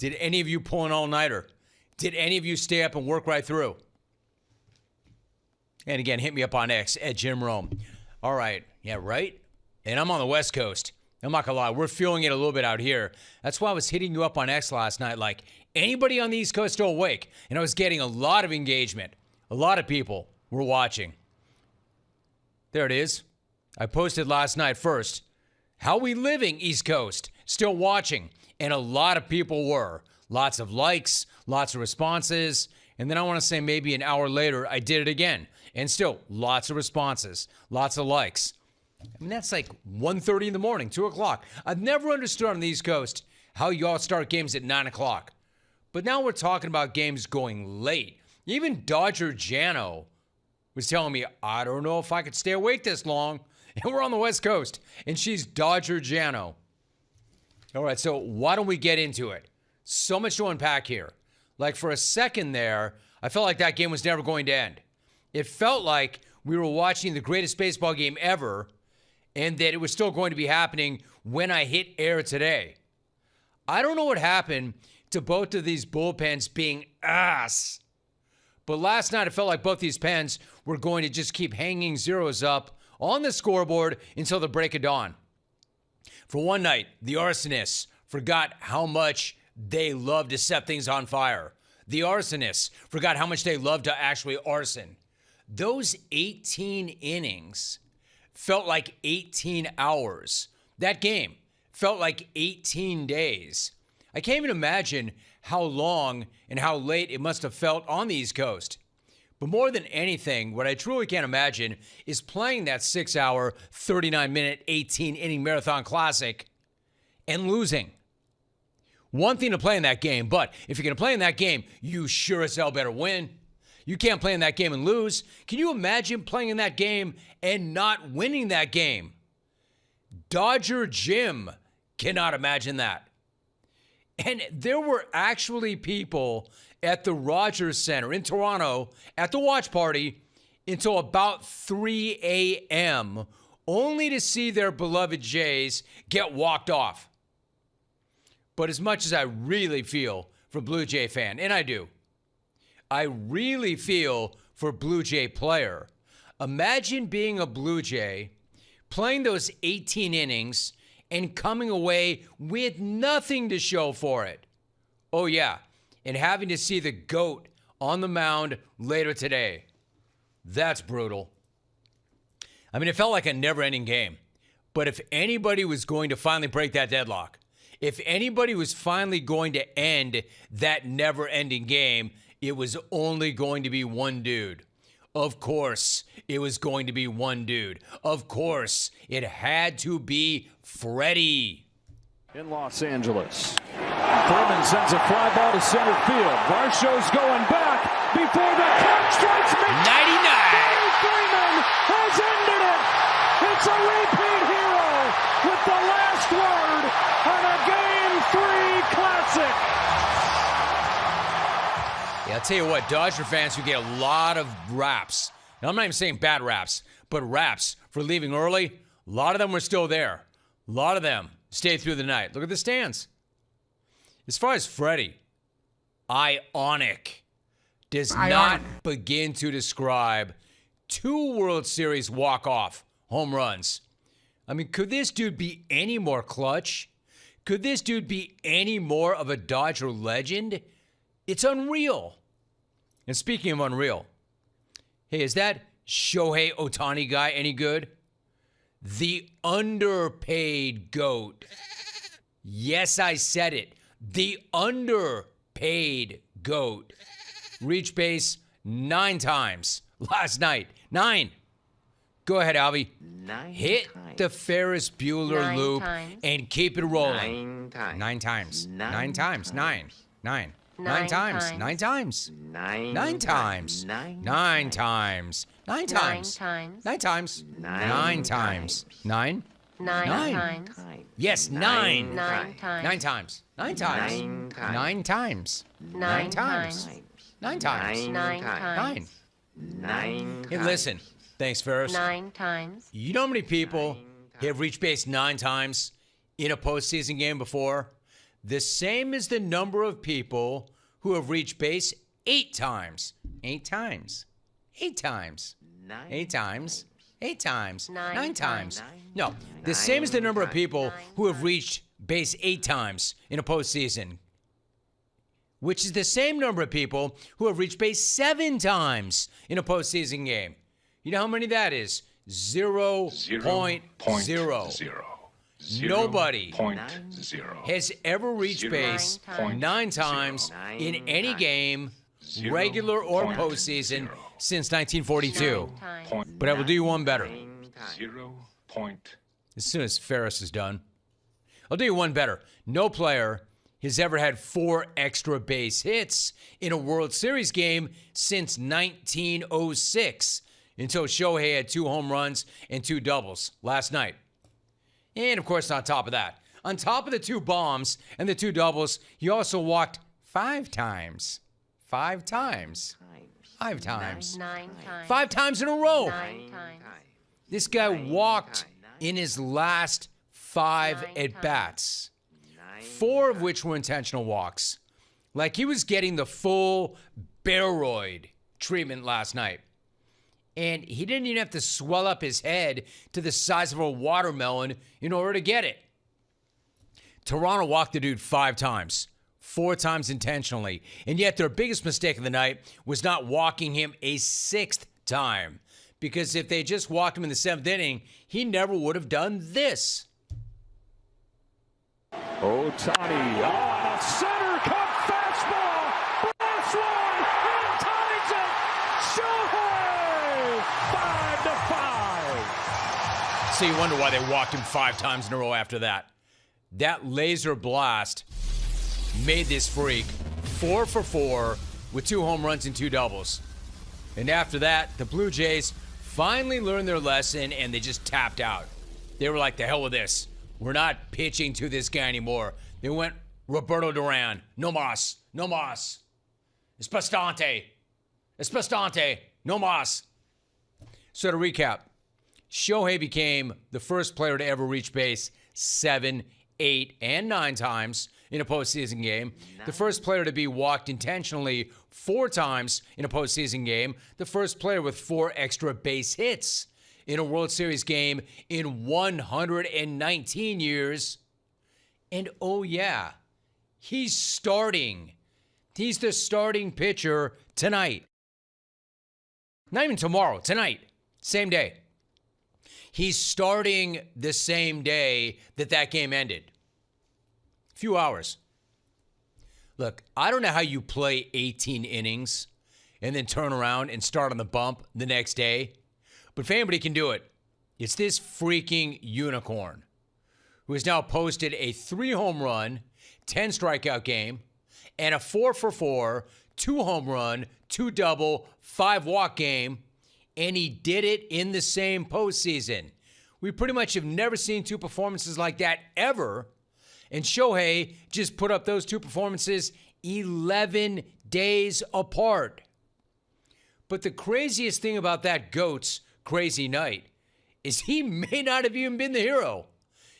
Did any of you pull an all-nighter? Did any of you stay up and work right through? And again, hit me up on X at Jim Rome. All right. Yeah, right? And I'm on the West Coast. I'm not going to lie. We're feeling it a little bit out here. That's why I was hitting you up on X last night. Like, anybody on the East Coast still awake? And I was getting a lot of engagement. A lot of people were watching. There it is. I posted last night first. How we living, East Coast? Still watching. And a lot of people were. Lots of likes, lots of responses. And then I want to say maybe an hour later, I did it again. And still, lots of responses, lots of likes. I mean, that's like 1:30 in the morning, 2 o'clock. I've never understood on the East Coast how y'all start games at 9 o'clock. But now we're talking about games going late. Even Dodger Jano was telling me, I don't know if I could stay awake this long. And we're on the West Coast, and she's Dodger Jano. All right, so why don't we get into it? So much to unpack here. Like for a second there, I felt like that game was never going to end. It felt like we were watching the greatest baseball game ever, and that it was still going to be happening when I hit air today. I don't know what happened to both of these bullpens being ass. But last night, it felt like both these pens were going to just keep hanging zeros up on the scoreboard until the break of dawn. For one night, the arsonists forgot how much they love to set things on fire. The arsonists forgot how much they love to actually arson. Those 18 innings felt like 18 hours. That game felt like 18 days. I can't even imagine how long and how late it must have felt on the East Coast. But more than anything, what I truly can't imagine is playing that 6-hour, 39-minute, 18-inning marathon classic and losing. One thing to play in that game, but if you're going to play in that game, you sure as hell better win. You can't play in that game and lose. Can you imagine playing in that game and not winning that game? Dodger Jim cannot imagine that. And there were actually people at the Rogers Center in Toronto at the watch party until about 3 a.m., only to see their beloved Jays get walked off. But as much as I really feel for Blue Jay fan, and I do, I really feel for Blue Jay player. Imagine being a Blue Jay, playing those 18 innings, and coming away with nothing to show for it. Oh yeah, and having to see the GOAT on the mound later today. That's brutal. I mean, it felt like a never-ending game. But if anybody was going to finally break that deadlock, if anybody was finally going to end that never-ending game, it was only going to be one dude. Of course, it was going to be one dude. Of course, it had to be Freddy. In Los Angeles. Freeman sends a fly ball to center field. Varsho's going back before the clock strikes midnight. 99. Freddy Freeman has ended it. It's a repeat hero with the last word on a Game 3 classic. Yeah, I'll tell you what, Dodger fans who get a lot of raps. Now, I'm not even saying bad raps, but raps for leaving early. A lot of them were still there. A lot of them stayed through the night. Look at the stands. As far as Freddie, ionic does not begin to describe 2 World Series walk-off home runs. I mean, could this dude be any more clutch? Could this dude be any more of a Dodger legend? It's unreal. And speaking of unreal, hey, is that Shohei Ohtani guy any good? The underpaid GOAT. Yes, I said it. The underpaid GOAT. Reached base 9 times last night. 9. Go ahead, Alvy. 9 Hit times. the Ferris Bueller 9 loop times. and keep it rolling. 9 times. 9 times. 9 9 times. 9. 9. 9 9 times. times. 9 times. 9 9 times. 9 9 times. 9 9 times. times. 9 times. 9 9 times. 9. 9 9 times. Yes, 9. 9 times. 9 times. 9 times. 9 times. 9 times. times. 9 times. 9 times. 9 Hey, listen. Thanks, Ferris. 9 times. You know how many people have reached base 9 times in a postseason game before? the same as the number of people who have reached base 8 times. 8 times. 8 times. 8 times. 8 times. 9 times. No, the same as the number of people who have reached base 8 times in a postseason, which is the same number of people who have reached base 7 times in a postseason game. You know how many that is? 0.0. Nobody has ever reached base 9 times in any game, regular or postseason, since 1942. But I will do you one better. As soon as Ferris is done, I'll do you one better. No player has ever had 4 extra base hits in a World Series game since 1906, until Shohei had 2 home runs and 2 doubles last night. And, of course, on top of that, on top of the 2 bombs and the 2 doubles, he also walked 5 times. 5 times. 5 times. 9 times. 5 times in a row. 9 times. This guy walked in his last 5 at-bats, 4 of which were intentional walks. Like he was getting the full Baroid treatment last night. And he didn't even have to swell up his head to the size of a watermelon in order to get it. Toronto walked the dude 5 times, 4 times intentionally. And yet their biggest mistake of the night was not walking him a 6th time. Because if they just walked him in the 7th inning, he never would have done this. Ohtani on a center cut fastball. Blast one and ties it. Shohei 5-5. So you wonder why they walked him 5 times in a row after that. That laser blast made this freak 4 for 4 with 2 home runs and 2 doubles. And after that, the Blue Jays finally learned their lesson and they just tapped out. They were like, the hell with this. We're not pitching to this guy anymore. They went Roberto Duran. No mas. No mas. It's bastante. It's bastante. No mas. So to recap, Shohei became the first player to ever reach base 7, 8, and 9 times in a postseason game. The first player to be walked intentionally 4 times in a postseason game. The first player with 4 extra base hits in a World Series game in 119 years. And oh yeah, he's starting. He's the starting pitcher tonight. Not even tomorrow, tonight. Same day. He's starting the same day that game ended. A few hours. Look, I don't know how you play 18 innings and then turn around and start on the bump the next day. But if anybody can do it, it's this freaking unicorn who has now posted a 3 home run, 10 strikeout game, and a 4 for 4, 2 home run, 2 double, 5 walk game, and he did it in the same postseason. We pretty much have never seen 2 performances like that ever, and Shohei just put up those 2 performances 11 days apart. But the craziest thing about that GOAT's crazy night is he may not have even been the hero.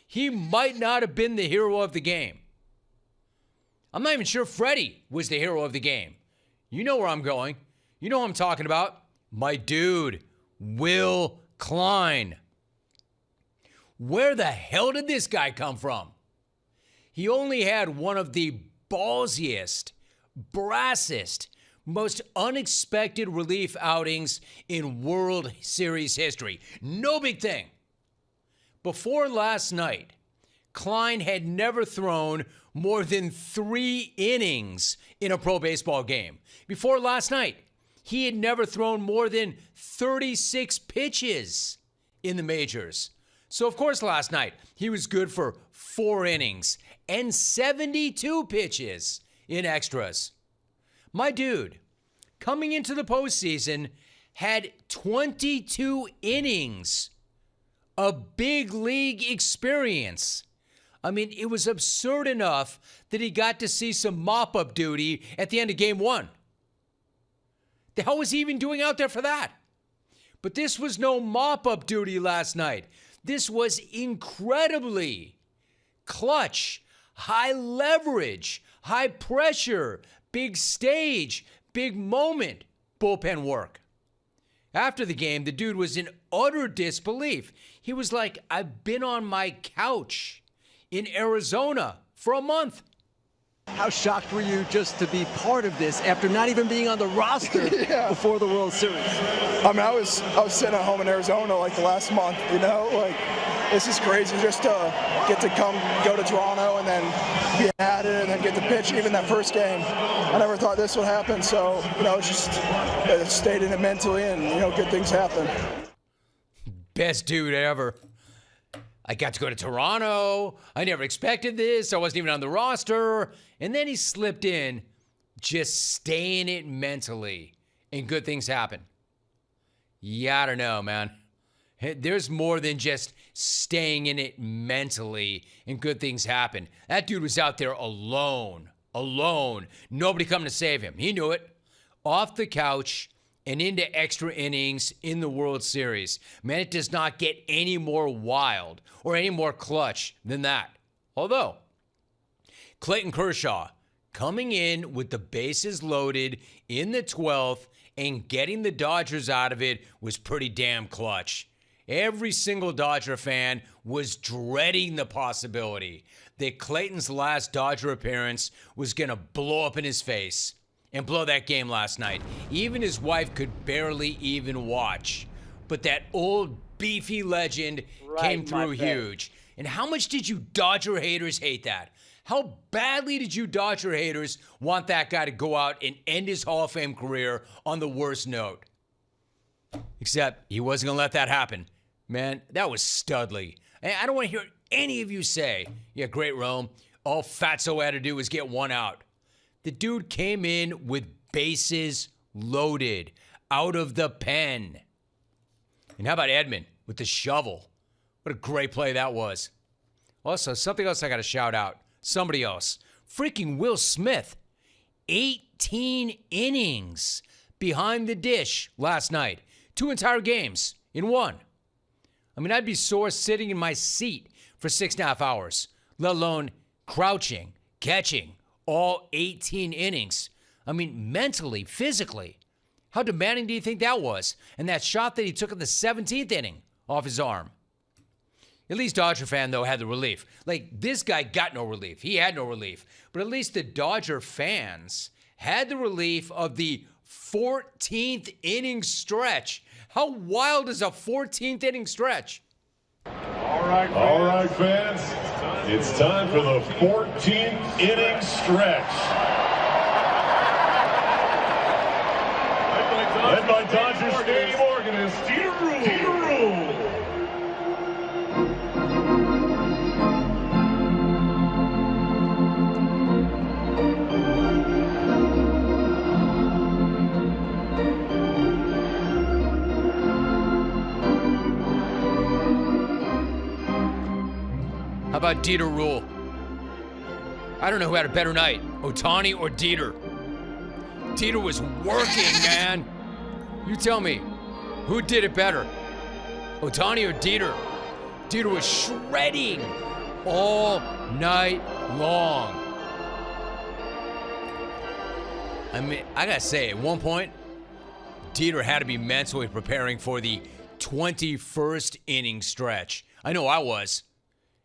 He might not have been the hero of the game. I'm not even sure Freddy was the hero of the game. You know where I'm going. You know what I'm talking about. My dude, Will Klein. Where the hell did this guy come from? He only had one of the ballsiest, brassest, most unexpected relief outings in World Series history. No big thing. Before last night, Klein had never thrown more than 3 innings in a pro baseball game. Before last night, he had never thrown more than 36 pitches in the majors. So, of course, last night, he was good for 4 innings and 72 pitches in extras. My dude, coming into the postseason, had 22 innings of big league experience. I mean, it was absurd enough that he got to see some mop-up duty at the end of game 1. The hell was he even doing out there for that? But this was no mop-up duty last night. This was incredibly clutch, high leverage, high pressure, big stage, big moment bullpen work. After the game, the dude was in utter disbelief. He was like, I've been on my couch in Arizona for a month. How shocked were you just to be part of this after not even being on the roster before the World Series? I mean, I was sitting at home in Arizona like the last month, you know, like this is crazy just to get to go to Toronto and then be at it and then get to pitch even that first game. I never thought this would happen, so, you know, it's just stayed in it mentally and, you know, good things happen. Best dude ever. I got to go to Toronto. I never expected this. I wasn't even on the roster. And then he slipped in, just staying it mentally, and good things happen. Yeah, I don't know, man. There's more than just staying in it mentally and good things happen. That dude was out there alone. Nobody coming to save him. He knew it. Off the couch and into extra innings in the World Series. Man, it does not get any more wild or any more clutch than that. Although, Clayton Kershaw coming in with the bases loaded in the 12th and getting the Dodgers out of it was pretty damn clutch. Every single Dodger fan was dreading the possibility that Clayton's last Dodger appearance was going to blow up in his face and blow that game last night. Even his wife could barely even watch. But that old beefy legend came through huge. And how much did you Dodger haters hate that? How badly did you Dodger haters want that guy to go out and end his Hall of Fame career on the worst note? Except he wasn't going to let that happen. Man, that was studly. And I don't want to hear any of you say, yeah, great, Rome. All Fatso had to do was get one out. The dude came in with bases loaded, out of the pen. And how about Edman with the shovel? What a great play that was. Also, something else I got to shout out. Somebody else. Freaking Will Smith. 18 innings behind the dish last night. 2 entire games in one. I mean, I'd be sore sitting in my seat for 6.5 hours, let alone crouching, catching, all 18 innings. I mean, mentally, physically. How demanding do you think that was? And that shot that he took in the 17th inning off his arm. At least Dodger fan, though, had the relief. Like, this guy got no relief. He had no relief. But at least the Dodger fans had the relief of the 14th inning stretch. How wild is a 14th inning stretch? All right, fans. It's time for the 14th inning stretch. Led by Dodger Stadium organist Dieter Rule. How about Dieter Rule? I don't know who had a better night, Ohtani or Dieter. Dieter was working, man. You tell me, who did it better, Ohtani or Dieter? Dieter was shredding all night long. I mean, I gotta say, at one point, Dieter had to be mentally preparing for the 21st inning stretch. I know I was.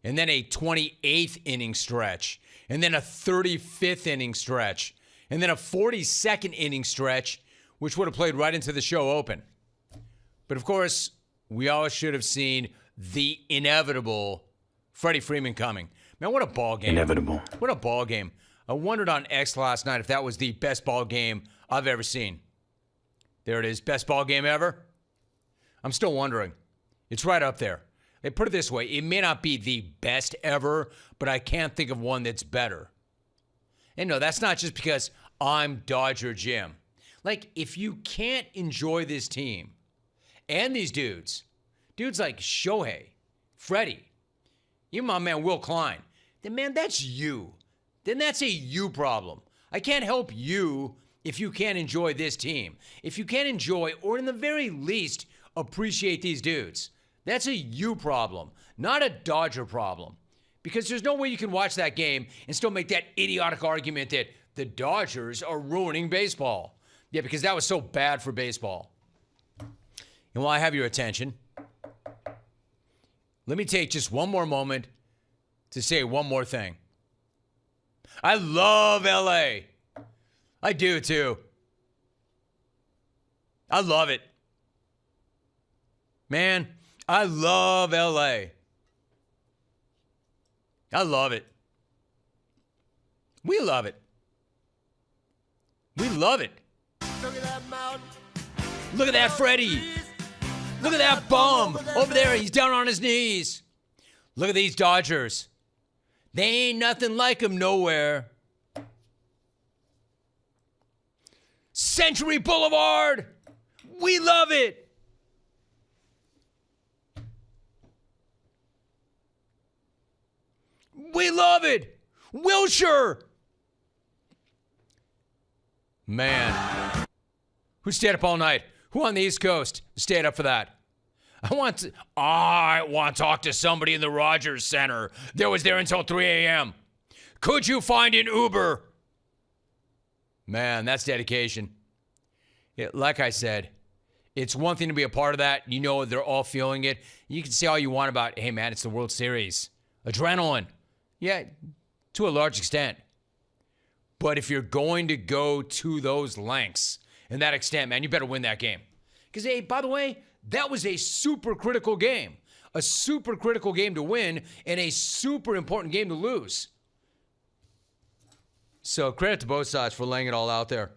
And then a 28th inning stretch. And then a 35th inning stretch. And then a 42nd inning stretch, which would have played right into the show open. But of course, we all should have seen the inevitable Freddy Freeman coming. Man, what a ball game. Inevitable. What a ball game. I wondered on X last night if that was the best ball game I've ever seen. There it is. Best ball game ever? I'm still wondering. It's right up there. Hey, put it this way. It may not be the best ever, but I can't think of one that's better. And no, that's not just because I'm Dodger Jim. Like, if you can't enjoy this team and these dudes like Shohei, Freddy, even my man Will Klein, then, man, that's you. Then that's a you problem. I can't help you if you can't enjoy this team. If you can't enjoy, or in the very least, appreciate these dudes. That's a you problem, not a Dodger problem. Because there's no way you can watch that game and still make that idiotic argument that the Dodgers are ruining baseball. Yeah, because that was so bad for baseball. And while I have your attention, let me take just one more moment to say one more thing. I love LA. I do too. I love it. Man, I love LA. I love it. We love it. We love it. Look at that mountain. Look at that Freddy. Look at that bum over there. He's down on his knees. Look at these Dodgers. They ain't nothing like them nowhere. Century Boulevard. We love it. We love it. Wilshire. Man. Who stayed up all night? Who on the East Coast stayed up for that? I want to talk to somebody in the Rogers Center that was there until 3 a.m. Could you find an Uber? Man, that's dedication. Like I said, it's one thing to be a part of that. You know they're all feeling it. You can say all you want about, hey, man, it's the World Series. Adrenaline. Yeah, to a large extent. But if you're going to go to those lengths and that extent, man, you better win that game. Because, hey, by the way, that was a super critical game. A super critical game to win and a super important game to lose. So credit to both sides for laying it all out there.